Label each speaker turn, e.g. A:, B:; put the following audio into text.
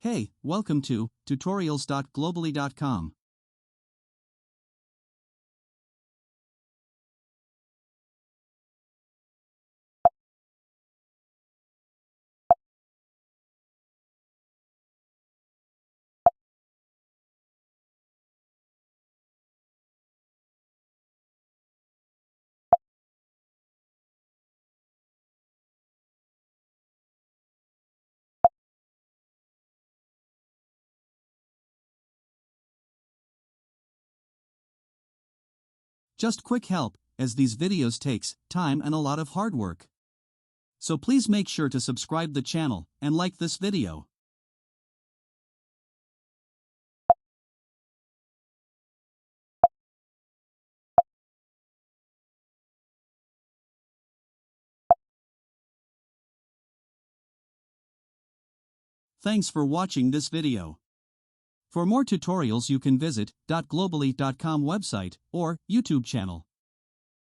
A: Hey, welcome to tutorials.globally.com. Just quick help, as these videos takes time and a lot of hard work. So please make sure to subscribe the channel and like this video. Thanks for watching this video. For more tutorials you can visit .globally.com website or YouTube channel.